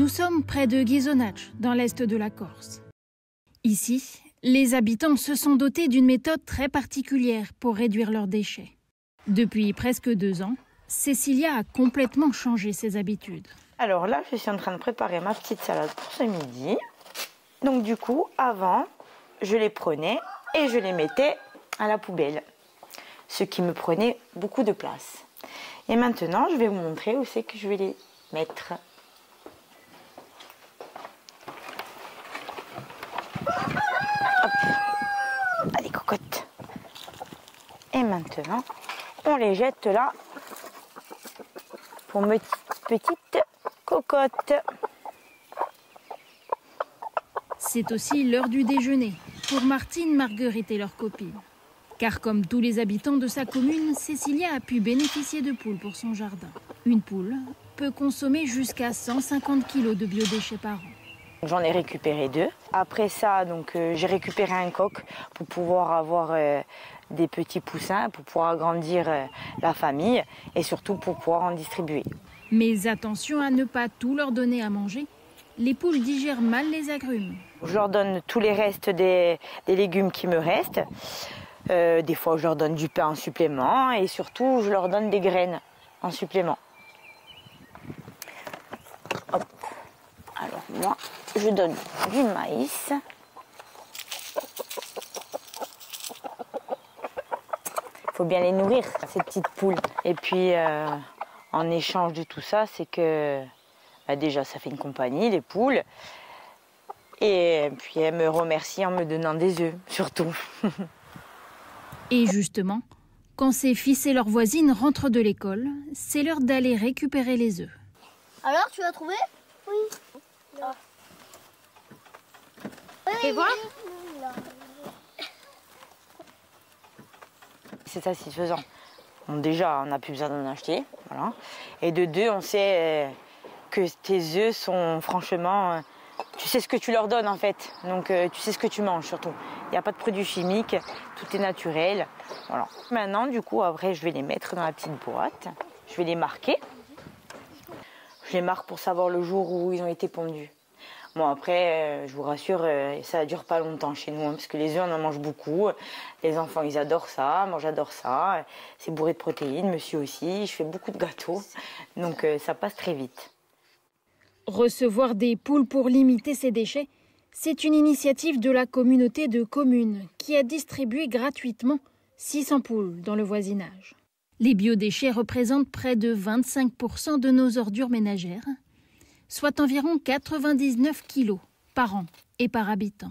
Nous sommes près de Ghisonaccia, dans l'est de la Corse. Ici, les habitants se sont dotés d'une méthode très particulière pour réduire leurs déchets. Depuis presque 2 ans, Cécilia a complètement changé ses habitudes. Alors là, je suis en train de préparer ma petite salade pour ce midi. Donc du coup, avant, je les prenais et je les mettais à la poubelle, ce qui me prenait beaucoup de place. Et maintenant, je vais vous montrer où c'est que je vais les mettre. Hop. Allez, cocotte. Et maintenant, on les jette là pour mes petites cocottes. C'est aussi l'heure du déjeuner pour Martine, Marguerite et leurs copines. Car comme tous les habitants de sa commune, Cécilia a pu bénéficier de poules pour son jardin. Une poule peut consommer jusqu'à 150 kg de biodéchets par an. J'en ai récupéré 2. Après ça, j'ai récupéré un coq pour pouvoir avoir des petits poussins, pour pouvoir agrandir la famille et surtout pour pouvoir en distribuer. Mais attention à ne pas tout leur donner à manger. Les poules digèrent mal les agrumes. Je leur donne tous les restes des légumes qui me restent. Des fois, je leur donne du pain en supplément et surtout, je leur donne des graines en supplément. Hop. Alors moi, je donne du maïs. Il faut bien les nourrir, ces petites poules. Et puis, en échange de tout ça, c'est que déjà, ça fait une compagnie, les poules. Et puis, elles me remercient en me donnant des œufs, surtout. Et justement, quand ses fils et leurs voisines rentrent de l'école, c'est l'heure d'aller récupérer les œufs. Alors, tu l'as trouvé? Oui. Ah. Fais voir. C'est satisfaisant. Bon, déjà, on n'a plus besoin d'en acheter. Voilà. Et de 2, on sait que tes œufs sont franchement... tu sais ce que tu leur donnes en fait. Donc tu sais ce que tu manges surtout. Il n'y a pas de produits chimiques, tout est naturel. Voilà. Maintenant, du coup, après, je vais les mettre dans la petite boîte. Je vais les marquer. Je les marque pour savoir le jour où ils ont été pondus. Bon, après, je vous rassure, ça ne dure pas longtemps chez nous, hein, parce que les œufs, on en mange beaucoup. Les enfants, ils adorent ça. Moi, j'adore ça. C'est bourré de protéines, monsieur aussi. Je fais beaucoup de gâteaux. Donc, ça passe très vite. Recevoir des poules pour limiter ces déchets, c'est une initiative de la communauté de communes qui a distribué gratuitement 600 poules dans le voisinage. Les biodéchets représentent près de 25% de nos ordures ménagères, soit environ 99 kilos par an et par habitant.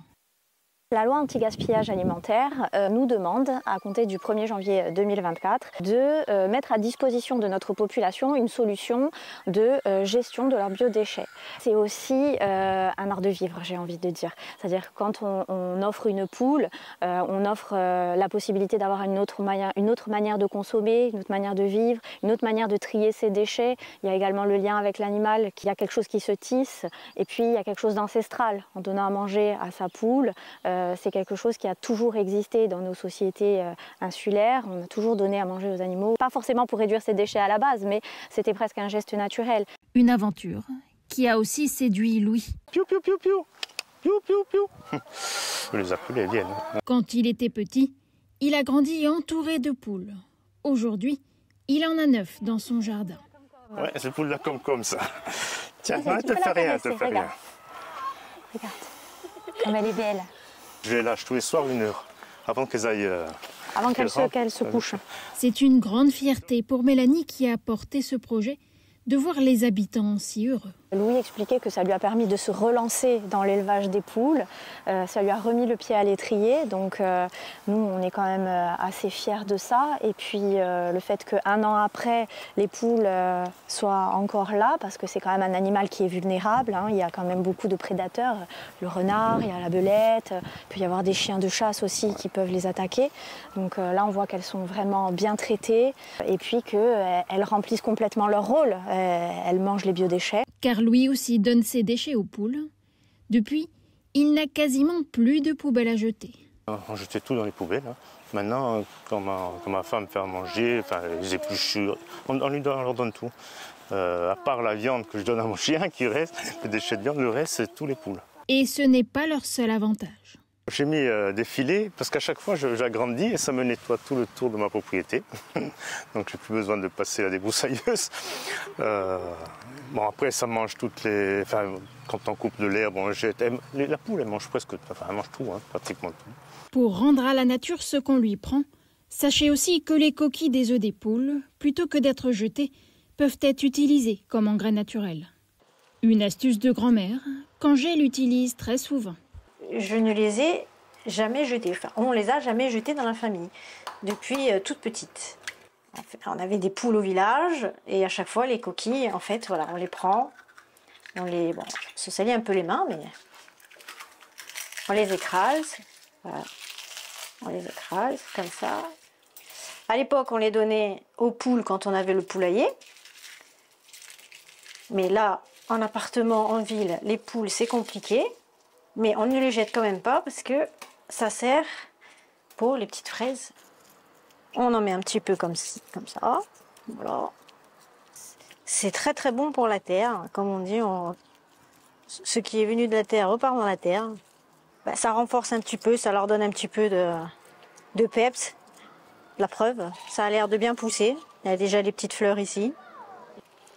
La loi anti-gaspillage alimentaire nous demande, à compter du 1er janvier 2024, de mettre à disposition de notre population une solution de gestion de leurs biodéchets. C'est aussi un art de vivre, j'ai envie de dire. C'est-à-dire que quand on offre une poule, on offre la possibilité d'avoir une autre manière de consommer, une autre manière de vivre, une autre manière de trier ses déchets. Il y a également le lien avec l'animal, qu'il y a quelque chose qui se tisse, et puis il y a quelque chose d'ancestral. En donnant à manger à sa poule, c'est quelque chose qui a toujours existé dans nos sociétés insulaires. On a toujours donné à manger aux animaux, pas forcément pour réduire ses déchets à la base, mais c'était presque un geste naturel. Une aventure qui a aussi séduit Louis. Piou, piou, piou, piou. Piou, piou, piou. Les poules, elles viennent. Quand il était petit, il a grandi entouré de poules. Aujourd'hui, il en a 9 dans son jardin. Ouais, ces poules-là comme ça. Tiens, ne te fais rien, te fais rien. Regarde, comme elle est belle. Je les lâche tous les soirs 1 heure, avant qu'elles aillent... Avant qu'elles se couchent. C'est une grande fierté pour Mélanie qui a porté ce projet de voir les habitants si heureux. Louis expliquait que ça lui a permis de se relancer dans l'élevage des poules. Ça lui a remis le pied à l'étrier. Donc nous, on est quand même assez fiers de ça. Et puis le fait qu'1 an après, les poules soient encore là, parce que c'est quand même un animal qui est vulnérable. Hein. Il y a quand même beaucoup de prédateurs. Le renard, il y a la belette. Il peut y avoir des chiens de chasse aussi qui peuvent les attaquer. Donc là, on voit qu'elles sont vraiment bien traitées. Et puis qu'elles remplissent complètement leur rôle. Elles mangent les biodéchets. Car Louis aussi donne ses déchets aux poules. Depuis, il n'a quasiment plus de poubelles à jeter. On jetait tout dans les poubelles. Hein. Maintenant, quand ma femme fait à manger, enfin, les épluchures, on leur donne tout. À part la viande que je donne à mon chien qui reste, les déchets de viande, le reste, c'est tous les poules. Et ce n'est pas leur seul avantage. J'ai mis des filets parce qu'à chaque fois, j'agrandis et ça me nettoie tout le tour de ma propriété. Donc, j'ai plus besoin de passer la débroussailleuse. Bon, après, ça mange toutes les... Enfin, quand on coupe de l'herbe, on jette. La poule, elle mange presque... Enfin, elle mange tout, hein, pratiquement tout. Pour rendre à la nature ce qu'on lui prend, sachez aussi que les coquilles des œufs des poules, plutôt que d'être jetées, peuvent être utilisées comme engrais naturel. Une astuce de grand-mère qu'Angèle l'utilise très souvent. Je ne les ai jamais jetés. Enfin, on les a jamais jetés dans la famille, depuis toute petite. On avait des poules au village et à chaque fois, les coquilles, en fait, voilà, on les prend, on se salit un peu les mains, mais on les écrase. Voilà. On les écrase comme ça. À l'époque, on les donnait aux poules quand on avait le poulailler. Mais là, en appartement, en ville, les poules, c'est compliqué. Mais on ne les jette quand même pas parce que ça sert pour les petites fraises. On en met un petit peu comme ça. Voilà. C'est très très bon pour la terre. Comme on dit, ce qui est venu de la terre repart dans la terre. Ça renforce un petit peu, ça leur donne un petit peu de peps. La preuve, ça a l'air de bien pousser. Il y a déjà les petites fleurs ici.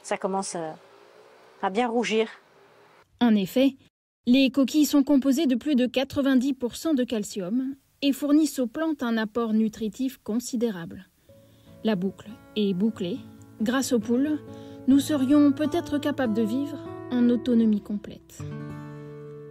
Ça commence à bien rougir. En effet, les coquilles sont composées de plus de 90% de calcium et fournissent aux plantes un apport nutritif considérable. La boucle est bouclée. Grâce aux poules, nous serions peut-être capables de vivre en autonomie complète.